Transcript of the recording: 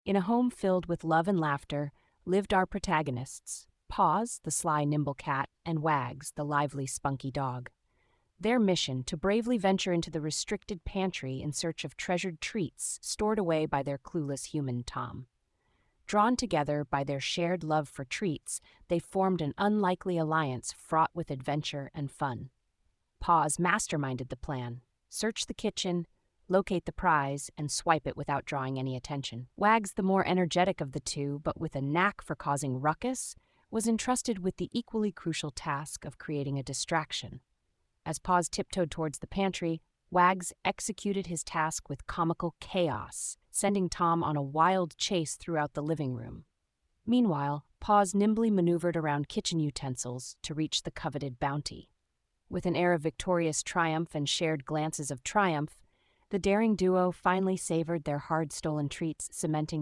In a home filled with love and laughter lived our protagonists, Paws, the sly, nimble cat, and Wags, the lively, spunky dog. Their mission, to bravely venture into the restricted pantry in search of treasured treats stored away by their clueless human Tom. Drawn together by their shared love for treats, they formed an unlikely alliance fraught with adventure and fun. Paws masterminded the plan: search the kitchen, locate the prize, and swipe it without drawing any attention. Wags, the more energetic of the two, but with a knack for causing ruckus, was entrusted with the equally crucial task of creating a distraction. As Paws tiptoed towards the pantry, Wags executed his task with comical chaos, sending Tom on a wild chase throughout the living room. Meanwhile, Paws nimbly maneuvered around kitchen utensils to reach the coveted bounty. With an air of victorious triumph and shared glances of triumph, the daring duo finally savored their hard-stolen treats, cementing their